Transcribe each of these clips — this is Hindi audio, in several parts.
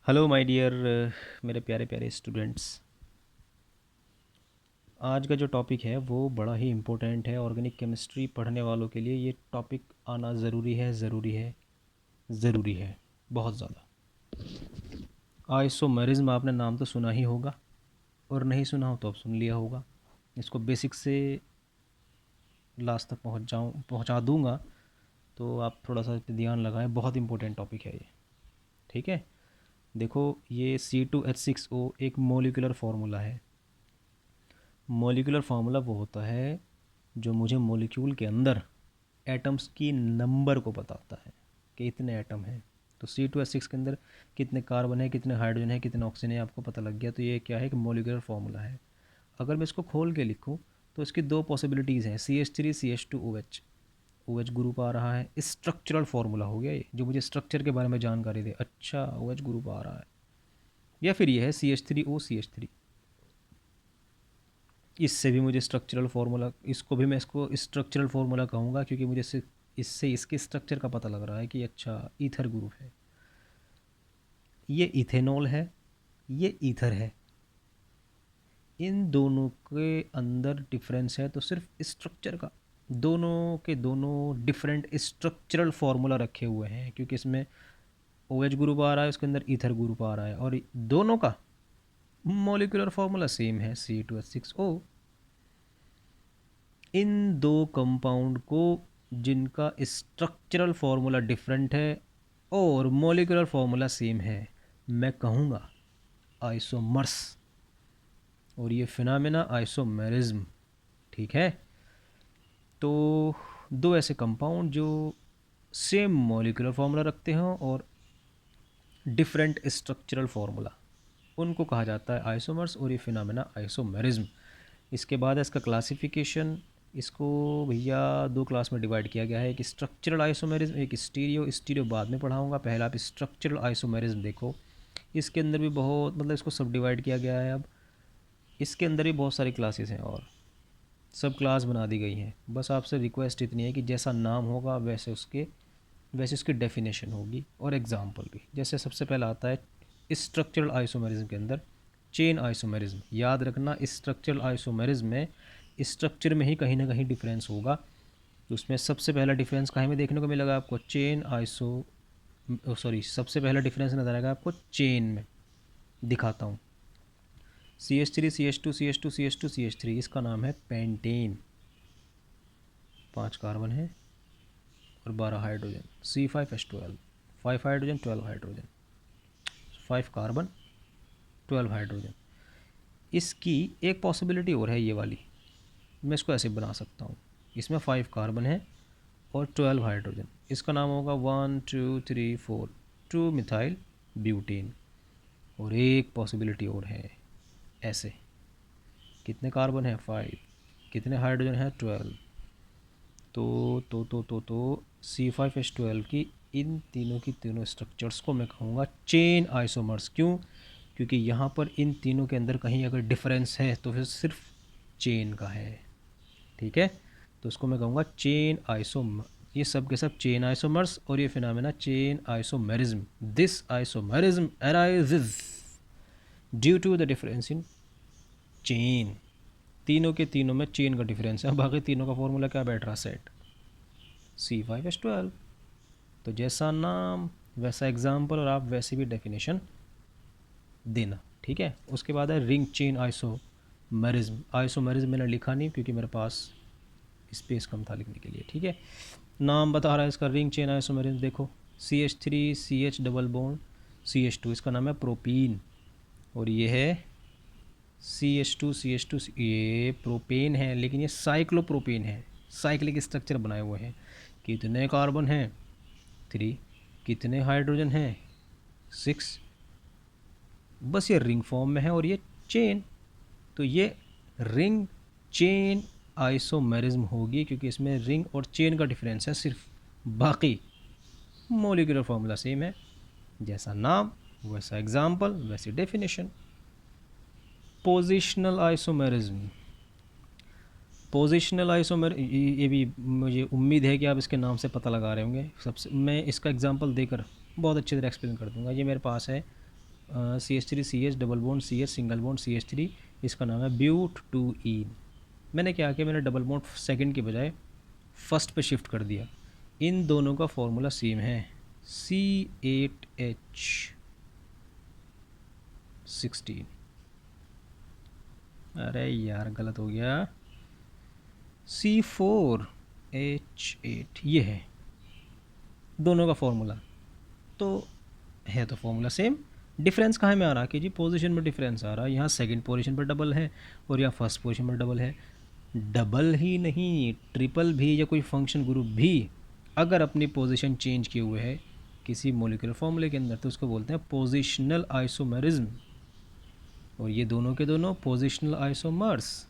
हेलो माय डियर मेरे प्यारे प्यारे स्टूडेंट्स। आज का जो टॉपिक है वो बड़ा ही इम्पोर्टेंट है। ऑर्गेनिक केमिस्ट्री पढ़ने वालों के लिए ये टॉपिक आना ज़रूरी है, ज़रूरी है, ज़रूरी है, बहुत ज़्यादा। आइसोमेरिज्म आपने नाम तो सुना ही होगा, और नहीं सुना हो तो अब सुन लिया होगा। इसको बेसिक से लास्ट तक पहुंचा दूंगा, तो आप थोड़ा सा इस पे ध्यान लगाएं। बहुत इंपॉर्टेंट टॉपिक है ये। ठीक है, देखो, ये C2H6O एक मोलिकुलर फार्मूला है। मॉलिक्यूलर फार्मूला वो होता है जो मुझे मॉलिक्यूल के अंदर एटम्स की नंबर को बताता है कि इतने एटम हैं। तो C2H6 के अंदर कितने कार्बन है, कितने हाइड्रोजन है, कितने ऑक्सीजन है, आपको पता लग गया। तो ये क्या है कि मॉलिक्यूलर फार्मूला है। अगर मैं इसको खोल के लिखूँ तो इसकी दो पॉसिबिलिटीज़ हैं, CH3 CH2 OH। OH group आ रहा है, स्ट्रक्चरल फार्मूला हो गया ये, जो मुझे स्ट्रक्चर के बारे में जानकारी दे। अच्छा, OH ग्रुप आ रहा है। या फिर ये है CH3O CH3। इससे भी मुझे स्ट्रक्चरल फार्मूला, इसको भी मैं इसको स्ट्रक्चरल फार्मूला कहूँगा, क्योंकि मुझे इससे इसके स्ट्रक्चर का पता लग रहा है कि अच्छा ईथर ग्रुप है। ये इथेनॉल है, ये ईथर है। इन दोनों के अंदर डिफरेंस है तो सिर्फ स्ट्रक्चर का। दोनों के दोनों डिफरेंट स्ट्रक्चरल फार्मूला रखे हुए हैं, क्योंकि इसमें OH ग्रुप आ रहा है, उसके अंदर ईथर ग्रुप आ रहा है, और दोनों का मॉलिक्यूलर फार्मूला सेम है, C2H6O। इन दो कंपाउंड को, जिनका स्ट्रक्चरल फार्मूला डिफरेंट है और मॉलिक्यूलर फार्मूला सेम है, मैं कहूँगा आइसोमर्स। और ये फिनोमेना आइसोमेरिज्म। ठीक है, तो दो ऐसे कंपाउंड जो सेम मॉलिक्यूलर फार्मूला रखते हो और डिफरेंट स्ट्रक्चरल फार्मूला, उनको कहा जाता है आइसोमर्स, और ये फिनोमेना आइसोमेरिज्म। इसके बाद है इसका क्लासिफिकेशन। इसको भैया दो क्लास में डिवाइड किया गया है, एक स्ट्रक्चरल आइसोमेरिज्म, एक स्टीरियो। स्टीरियो बाद में पढ़ाऊंगा, पहला आप स्ट्रक्चरल आइसोमेरिज्म देखो। इसके अंदर भी बहुत, मतलब इसको सब डिवाइड किया गया है। अब इसके अंदर भी बहुत सारी क्लासेस हैं और सब क्लास बना दी गई हैं। बस आपसे रिक्वेस्ट इतनी है कि जैसा नाम होगा वैसे उसकी डेफिनेशन होगी और एग्जाम्पल भी। जैसे सबसे पहला आता है स्ट्रक्चरल आइसोमेरिज्म के अंदर चेन आइसोमेरिज्म। याद रखना, स्ट्रक्चरल आइसोमेरिज्म में स्ट्रक्चर में ही कहीं ना कहीं डिफरेंस होगा। तो उसमें सबसे पहला डिफरेंस कहीं में देखने को मिलेगा आपको, चेन आइसो, सॉरी, सबसे पहला डिफरेंस नजर आएगा आपको चेन में। दिखाता हूँ, CH3 CH2 CH2 CH2 CH3, इसका नाम है पेंटेन। 5 कार्बन है और 12 hydrogen. C5H12, 5 hydrogen 12 hydrogen, 5 carbon 12 hydrogen. इसकी एक पॉसिबिलिटी और है, ये वाली मैं इसको ऐसे बना सकता हूँ। इसमें 5 कार्बन है और 12 हाइड्रोजन। इसका नाम होगा 1 2 3 4 2 मिथाइल ब्यूटेन। और एक पॉसिबिलिटी और है, ऐसे। कितने कार्बन है? 5। कितने हाइड्रोजन है? 12। तो C5H12 की इन तीनों की तीनों स्ट्रक्चर्स को मैं कहूँगा चेन आइसोमर्स। क्यों? क्योंकि यहाँ पर इन तीनों के अंदर कहीं अगर डिफरेंस है तो फिर सिर्फ चेन का है। ठीक है, तो उसको मैं कहूँगा चेन आइसोम, ये सब के सब चेन आइसोमर्स, और ये phenomena chain isomerism. This isomerism arises due to the difference in chain. तीनों के तीनों में चेन का डिफरेंस है। बाकी तीनों का फॉर्मूला क्या बैठ रहा? Set C5H12। तो जैसा नाम वैसा एग्जाम्पल, और आप वैसे भी डेफिनेशन देना। ठीक है, उसके बाद है रिंग चेन आइसोमेरिज्म। आइसोमेरिज्म मैंने लिखा नहीं क्योंकि मेरे पास स्पेस कम था लिखने के लिए। ठीक है, नाम बता रहा है इसका रिंग चेन आइसोमेरिज्म। देखो, CH3 CH double bond CH2, इसका नाम है प्रोपीन। और ये है CH2 ये प्रोपेन है, लेकिन ये साइक्लोप्रोपेन है। साइक्लिक स्ट्रक्चर बनाए हुए हैं। कितने कार्बन हैं? 3। कितने हाइड्रोजन हैं? 6। बस ये रिंग फॉर्म में है और ये चेन। तो ये रिंग चेन आइसोमेरिज्म होगी, क्योंकि इसमें रिंग और चेन का डिफरेंस है सिर्फ। बाकी मोलिकुलर फार्मूला सेम है। जैसा नाम वैसा एग्जाम्पल, वैसी डेफिनेशन। Positional isomerism. पोजिशनल आइसोमेर, ये भी मुझे उम्मीद है कि आप इसके नाम से पता लगा रहे होंगे। सबसे मैं इसका एग्जांपल देकर बहुत अच्छी तरह एक्सप्लेन कर दूंगा। ये मेरे पास है CH3CH double bond CH single bond CH3, इसका नाम है ब्यूट टू ईन। मैंने क्या किया, मैंने डबल बॉन्ड सेकंड के बजाय फर्स्ट पे शिफ्ट कर दिया। इन दोनों का फॉर्मूला सेम है, C8H16। अरे यार गलत हो गया, C4H8 ये है दोनों का फॉर्मूला। तो है तो फॉर्मूला सेम, डिफरेंस कहाँ में आ रहा कि जी पोजीशन में डिफरेंस आ रहा है। यहाँ सेकंड पोजीशन पर डबल है और यहाँ फर्स्ट पोजीशन पर डबल है। डबल ही नहीं, ट्रिपल भी या कोई फंक्शन ग्रुप भी अगर अपनी पोजीशन चेंज किए हुए है किसी मोलिकुलर फॉर्मूले के अंदर तो उसको बोलते हैं पोजिशनल आइसोमेरिज्म। और ये दोनों के दोनों पोजिशनल आइसोमर्स।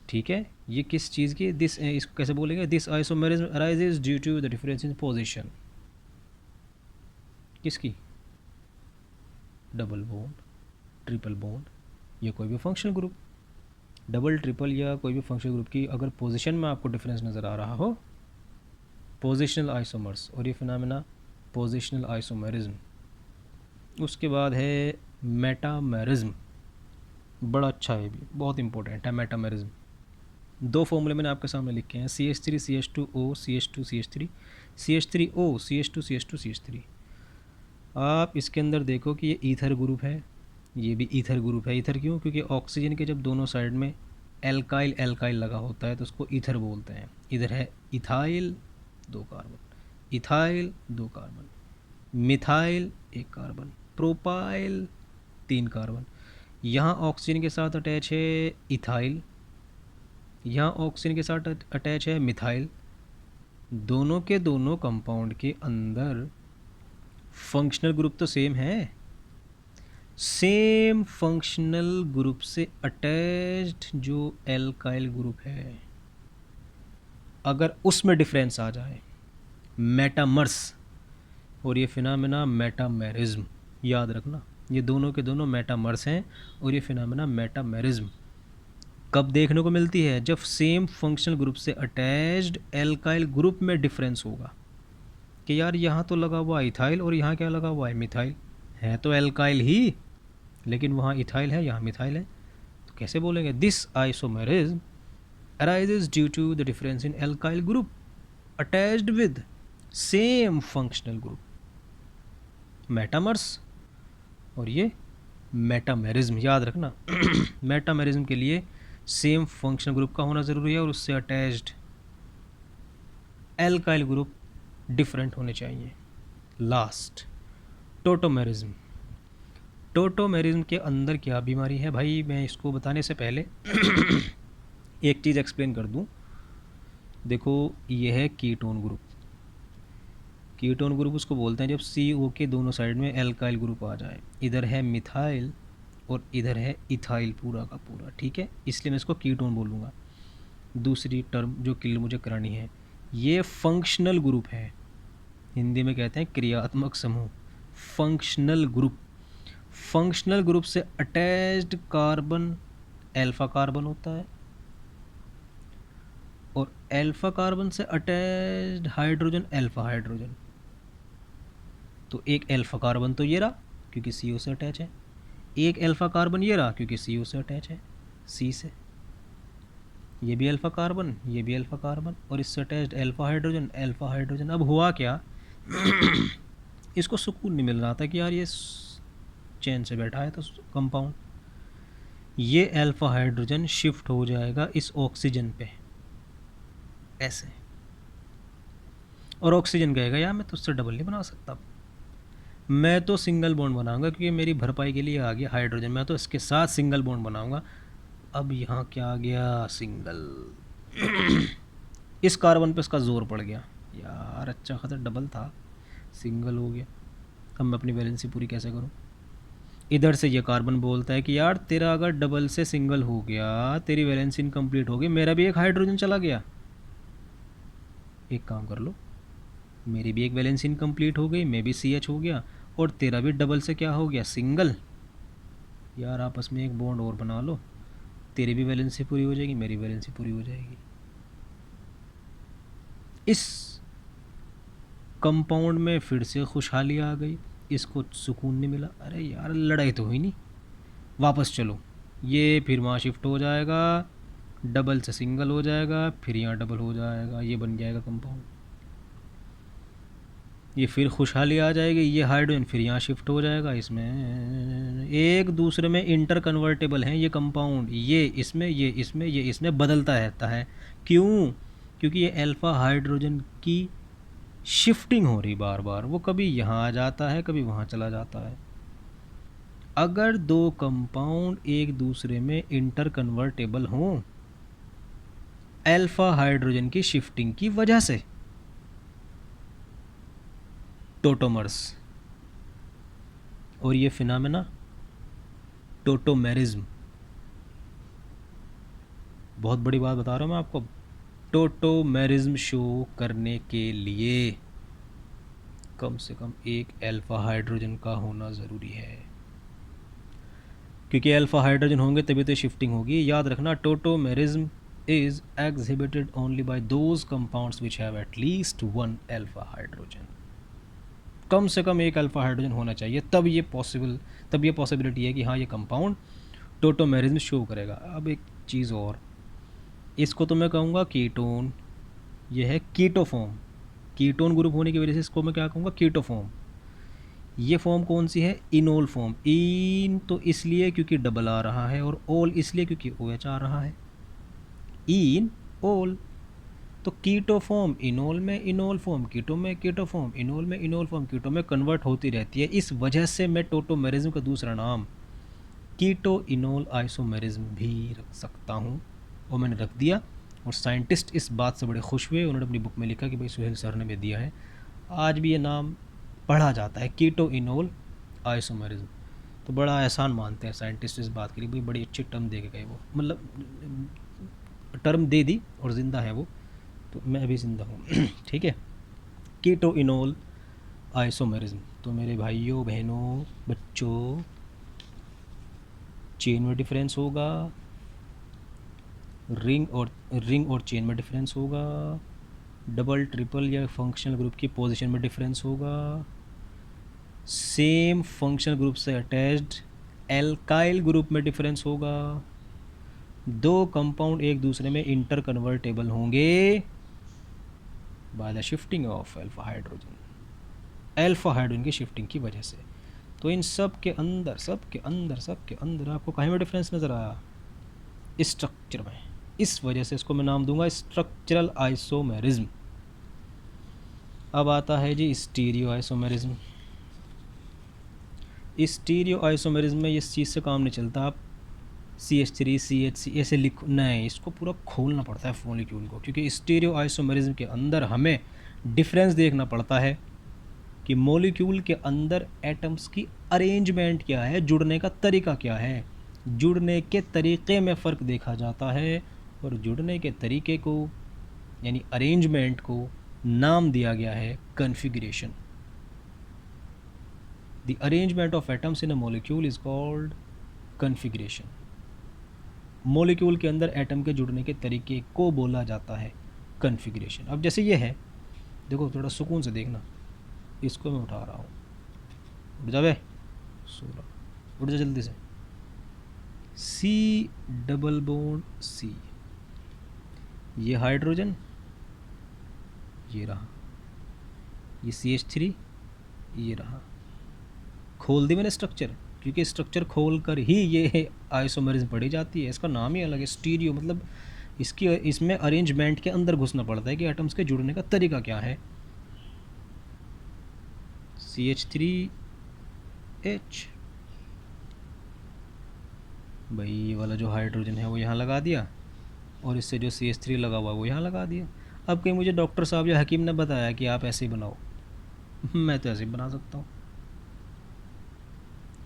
ठीक है, ये किस चीज़ की, दिस, इसको कैसे बोलेंगे, this isomerism arises due to the difference in position. किसकी, डबल बॉन्ड, ट्रिपल बॉन्ड या कोई भी फंक्शनल ग्रुप, डबल ट्रिपल या कोई भी फंक्शनल ग्रुप की अगर पोजीशन में आपको डिफरेंस नज़र आ रहा हो, पोजिशनल आइसोमर्स। और ये फिनोमेना पोजिशनल आइसोमेरिज्म। उसके बाद है मेटामेरिज्म, बड़ा अच्छा है, भी बहुत इंपॉर्टेंट है मेटामेरिज्म। दो फॉर्मूले मैंने आपके सामने लिखे हैं, CH3CH2O CH2CH3, CH3O CH2CH2 CH3। आप इसके अंदर देखो कि ये ईथर ग्रुप है, ये भी ईथर ग्रुप है। ईथर क्यों, क्योंकि ऑक्सीजन के जब दोनों साइड में एल्काइल एल्काइल लगा होता है तो उसको ईथर बोलते हैं। इधर है ethyl 2 carbon, ethyl 2 carbon, methyl 1 carbon, propyl 3 carbon. यहाँ ऑक्सीजन के साथ अटैच है इथाइल, यहाँ ऑक्सीजन के साथ अटैच है मिथाइल। दोनों के दोनों कंपाउंड के अंदर फंक्शनल ग्रुप तो सेम है, सेम फंक्शनल ग्रुप से अटैच्ड जो एल्काइल ग्रुप है अगर उसमें डिफरेंस आ जाए, मेटामर्स। और ये फिनोमेना मेटामेरिज्म, याद रखना ये दोनों के दोनों मेटामर्स हैं और ये फिनोमेना मेटामेरिज्म कब देखने को मिलती है, जब सेम फंक्शनल ग्रुप से अटैच्ड एल्काइल ग्रुप में डिफरेंस होगा कि यार यहाँ तो लगा हुआ इथाइल और यहाँ क्या लगा हुआ है मिथाइल, है तो एल्काइल ही लेकिन वहाँ इथाइल है यहाँ मिथाइल है। तो कैसे बोलेंगे, this isomerism arises due to the difference in alkyl group attached with same functional group, metamers. और ये मेटामेरिज्म, याद रखना मेटामेरिज्म के लिए सेम फंक्शनल ग्रुप का होना ज़रूरी है और उससे अटैच्ड एल्काइल ग्रुप डिफरेंट होने चाहिए। Last, tautomerism. टोटोमेरिज्म के अंदर क्या बीमारी है भाई, मैं इसको बताने से पहले एक चीज़ एक्सप्लेन कर दूं। देखो ये है कीटोन ग्रुप, कीटोन ग्रुप उसको बोलते हैं जब CO के दोनों साइड में एल्काइल ग्रुप आ जाए। इधर है मिथाइल और इधर है इथाइल पूरा का पूरा, ठीक है, इसलिए मैं इसको कीटोन बोलूँगा। दूसरी टर्म जो क्लियर मुझे करानी है, ये फंक्शनल ग्रुप है, हिंदी में कहते हैं क्रियात्मक समूह, फंक्शनल ग्रुप। फंक्शनल ग्रुप से अटैच्ड कार्बन अल्फा कार्बन होता है और अल्फा कार्बन से अटैच्ड हाइड्रोजन अल्फा हाइड्रोजन। तो एक अल्फा कार्बन तो ये रहा क्योंकि CO से अटैच है, एक अल्फा कार्बन ये रहा क्योंकि CO से अटैच है C से, ये भी अल्फा कार्बन ये भी अल्फा कार्बन और इससे अटैच्ड अल्फा हाइड्रोजन। अब हुआ क्या इसको सुकून नहीं मिल रहा था कि यार ये चैन से बैठा है तो कंपाउंड, ये अल्फा हाइड्रोजन शिफ्ट हो जाएगा इस ऑक्सीजन पे ऐसे, और ऑक्सीजन कहेगा यार मैं तुझसे डबल नहीं बना सकता, मैं तो सिंगल बॉन्ड बनाऊंगा क्योंकि मेरी भरपाई के लिए आ गया हाइड्रोजन, मैं तो इसके साथ सिंगल बॉन्ड बनाऊंगा। अब यहाँ क्या आ गया, सिंगल इस कार्बन पे इसका जोर पड़ गया, यार अच्छा खासा डबल था सिंगल हो गया, अब मैं अपनी वैलेंसी पूरी कैसे करूँ। इधर से ये कार्बन बोलता है कि यार तेरा अगर डबल से सिंगल हो गया तेरी वैलेंसी इनकम्प्लीट हो गई, मेरा भी एक हाइड्रोजन चला गया, एक काम कर लो मेरी भी एक वैलेंसी इनकम्प्लीट हो गई, मैं भी CH हो गया और तेरा भी डबल से क्या हो गया सिंगल, यार आपस में एक बॉन्ड और बना लो, तेरी भी वैलेंसी पूरी हो जाएगी मेरी वैलेंसी पूरी हो जाएगी। इस कंपाउंड में फिर से खुशहाली आ गई, इसको सुकून नहीं मिला, अरे यार लड़ाई तो हुई नहीं, वापस चलो, ये फिर वहाँ शिफ्ट हो जाएगा, डबल से सिंगल हो जाएगा, फिर यहाँ डबल हो जाएगा, ये बन जाएगा कंपाउंड, ये फिर खुशहाली आ जाएगी, ये हाइड्रोजन फिर यहाँ शिफ्ट हो जाएगा, इसमें एक दूसरे में इंटर कन्वर्टेबल हैं ये कंपाउंड, ये इसमें ये इसमें ये इसमें बदलता रहता है। क्यों? क्योंकि ये अल्फ़ा हाइड्रोजन की शिफ्टिंग हो रही बार बार, वो कभी यहाँ आ जाता है कभी वहाँ चला जाता है। अगर दो कंपाउंड एक दूसरे में इंटर कन्वर्टेबल हों अल्फ़ा हाइड्रोजन की शिफ्टिंग की वजह से, टोटोमर्स, और ये फिनोमेना टोटोमेरिज्म, बहुत बड़ी बात बता रहा हूँ मैं आपको, टोटोमेरिज्म शो करने के लिए कम से कम एक अल्फ़ा हाइड्रोजन का होना ज़रूरी है, क्योंकि अल्फ़ा हाइड्रोजन होंगे तभी तो शिफ्टिंग होगी। याद रखना, tautomerism is exhibited only by those compounds which have at least one alpha hydrogen, कम से कम एक अल्फ़ा हाइड्रोजन होना चाहिए, तब ये पॉसिबिलिटी है कि हाँ ये कंपाउंड टोटोमेरिज्म शो करेगा। अब एक चीज़ और, इसको तो मैं कहूँगा कीटोन, ये है कीटोफॉर्म, कीटोन ग्रुप होने की वजह से इसको मैं क्या कहूँगा, कीटोफॉर्म। ये फॉर्म कौन सी है, इनोल फॉर्म, इन तो इसलिए क्योंकि डबल आ रहा है, और ओल इसलिए क्योंकि ओ एच आ रहा है, इन ओल। तो कीटो फॉर्म इनोल में, इनोल फॉर्म कीटो में, कीटो फॉर्म इनोल में, इनोल फॉर्म कीटो में कन्वर्ट होती रहती है। इस वजह से मैं टोटोमेरिज्म का दूसरा नाम कीटो इनोल आइसोमेरिज्म भी रख सकता हूँ, और मैंने रख दिया। और साइंटिस्ट इस बात से बड़े खुश हुए, उन्होंने अपनी बुक में लिखा कि भाई सुहेल सर ने भी दिया है, आज भी ये नाम पढ़ा जाता है, कीटो इनोल आइसोमेरिज्म। तो बड़ा एहसान मानते हैं साइंटिस्ट इस बात के लिए, भाई बड़ी अच्छी टर्म दे के गए वो, मतलब टर्म दे दी और ज़िंदा है वो, तो मैं अभी ज़िंदा हूँ। ठीक है, कीटो इनोल आइसोमेरिज्म। तो मेरे भाइयों बहनों बच्चों, चेन में डिफरेंस होगा, रिंग और चेन में डिफरेंस होगा, डबल ट्रिपल या फंक्शनल ग्रुप की पोजीशन में डिफरेंस होगा, सेम फंक्शनल ग्रुप से अटैच्ड एल्काइल ग्रुप में डिफरेंस होगा, दो कंपाउंड एक दूसरे में इंटर कन्वर्टेबल होंगे by the shifting of alpha hydrogen, alpha hydrogen की शिफ्टिंग की वजह से। तो इन सब के अंदर आपको कहीं में डिफरेंस नज़र आया, स्ट्रक्चर में। इस वजह से इसको मैं नाम दूंगा स्ट्रक्चरल आइसोमेरिज्म। अब आता है जी स्टीरियो आइसोमेरिज्म। स्टीरियो आइसोमेरिज्म में इस चीज़ से काम नहीं चलता, आप CH3 CH ऐसे लिख नहीं, इसको पूरा खोलना पड़ता है मॉलिक्यूल को, क्योंकि स्टीरियो आइसोमेरिज्म के अंदर हमें डिफरेंस देखना पड़ता है कि मॉलिक्यूल के अंदर एटम्स की अरेंजमेंट क्या है, जुड़ने का तरीका क्या है। जुड़ने के तरीक़े में फ़र्क देखा जाता है, और जुड़ने के तरीके को यानी अरेंजमेंट को नाम दिया गया है configuration. The arrangement of atoms in a molecule is called configuration. Molecule के अंदर एटम के जुड़ने के तरीके को बोला जाता है कन्फिग्रेशन। अब जैसे ये है, देखो थोड़ा सुकून से देखना, इसको मैं उठा रहा हूँ, उठ जा बे, उठ जा जल्दी से, C डबल बॉन्ड C, ये हाइड्रोजन, ये रहा, ये CH3, ये रहा। खोल दी मैंने स्ट्रक्चर, क्योंकि स्ट्रक्चर खोल कर ही ये आइसोमेरिज्म पढ़ी जाती है। इसका नाम ही अलग है, स्टीरियो, मतलब इसमें अरेंजमेंट के अंदर घुसना पड़ता है कि एटम्स के जुड़ने का तरीका क्या है। CH3H, भाई ये वाला जो हाइड्रोजन है वो यहाँ लगा दिया, और इससे जो CH3 लगा हुआ वो यहाँ लगा दिया। अब कहीं मुझे डॉक्टर साहब या हकीम ने बताया कि आप ऐसे ही बनाओ, मैं तो ऐसे ही बना सकता हूँ,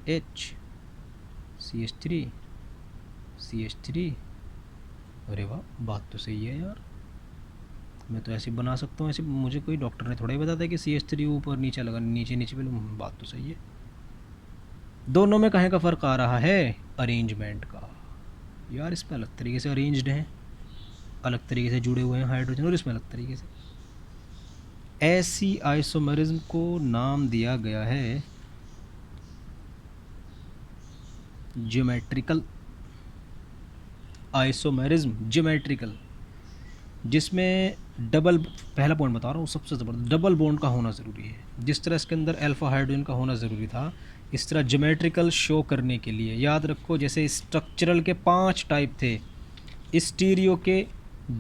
H CH3 CH3, अरे वाह, बात तो सही है यार, मैं तो ऐसे बना सकता हूँ। ऐसे मुझे कोई डॉक्टर ने थोड़ा ही बताया कि CH3 ऊपर नीचे लगा, नीचे नीचे पहले, बात तो सही है। दोनों में कहीं का फ़र्क आ रहा है, अरेंजमेंट का। यार इसमें अलग तरीके से अरेंज्ड हैं, अलग तरीके से जुड़े हुए हैं हाइड्रोजन, और इसमें अलग तरीके से। ऐसी आइसोमेरिज्म को नाम दिया गया है ज्योमेट्रिकल आइसोमेरिज्म, ज्योमेट्रिकल, जिसमें डबल, पहला पॉइंट बता रहा हूँ सबसे ज़बरदस्त, डबल बॉन्ड का होना ज़रूरी है। जिस तरह इसके अंदर अल्फा हाइड्रोजन का होना ज़रूरी था, इस तरह ज्योमेट्रिकल शो करने के लिए याद रखो, जैसे स्ट्रक्चरल के 5 टाइप थे, स्टीरियो के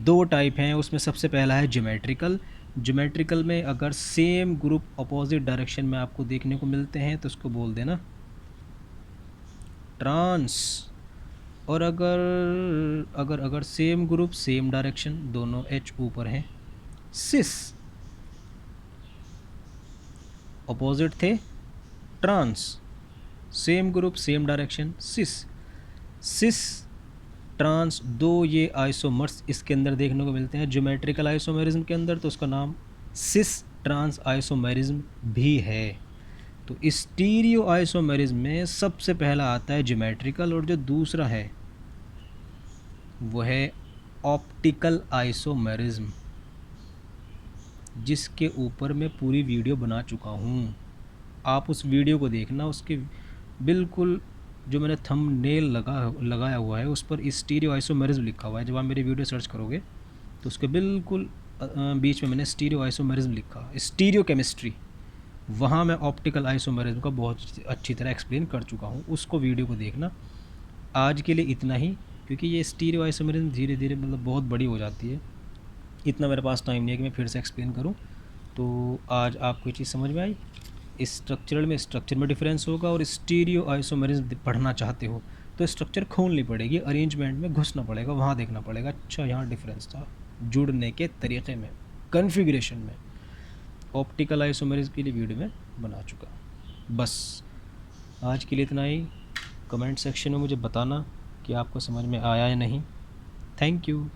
2 टाइप हैं, उसमें सबसे पहला है ज्योमेट्रिकल। ज्योमेट्रिकल में अगर सेम ग्रुप अपोजिट डायरेक्शन में आपको देखने को मिलते हैं तो उसको बोल देना ट्रांस। और अगर अगर अगर सेम ग्रुप सेम डायरेक्शन, दोनों एच ऊपर हैं, सिस। अपोजिट थे trans, same group same direction, cis. Cis trans, दो ये आइसोमर्स इसके अंदर देखने को मिलते हैं ज्योमेट्रिकल आइसोमेरिज्म के अंदर, तो उसका नाम सिस ट्रांस आइसोमेरिज्म भी है। तो स्टीरियो आइसोमेरिज्म में सबसे पहला आता है ज्योमेट्रिकल, और जो दूसरा है वो है ऑप्टिकल आइसोमेरिज्म, जिसके ऊपर मैं पूरी वीडियो बना चुका हूँ। आप उस वीडियो को देखना, उसके बिल्कुल जो मैंने थंबनेल लगाया हुआ है उस पर स्टीरियो आइसोमेरिज्म लिखा हुआ है। जब आप मेरी वीडियो सर्च करोगे तो उसके बिल्कुल बीच में मैंने स्टीरियो आइसोमेरिज्म लिखा, स्टीरियो केमिस्ट्री, वहाँ मैं ऑप्टिकल आइसोमेरिज्म का बहुत अच्छी तरह एक्सप्लेन कर चुका हूँ, उसको वीडियो को देखना। आज के लिए इतना ही, क्योंकि ये स्टीरियो आइसोमेरिज्म धीरे धीरे मतलब बहुत बड़ी हो जाती है, इतना मेरे पास टाइम नहीं है कि मैं फिर से एक्सप्लेन करूँ। तो आज आपको ये चीज़ समझ में आई, स्ट्रक्चरल में स्ट्रक्चर में डिफरेंस होगा, और स्टीरियो आइसोमेरिज्म पढ़ना चाहते हो तो स्ट्रक्चर खोलनी पड़ेगी, अरेंजमेंट में घुसना पड़ेगा, वहाँ देखना पड़ेगा अच्छा यहाँ डिफरेंस था जुड़ने के तरीक़े में, कन्फिग्रेशन में। ऑप्टिकल आइसोमेरिज्म के लिए वीडियो में बना चुका। बस आज के लिए इतना ही। कमेंट सेक्शन में मुझे बताना कि आपको समझ में आया या नहीं। Thank you.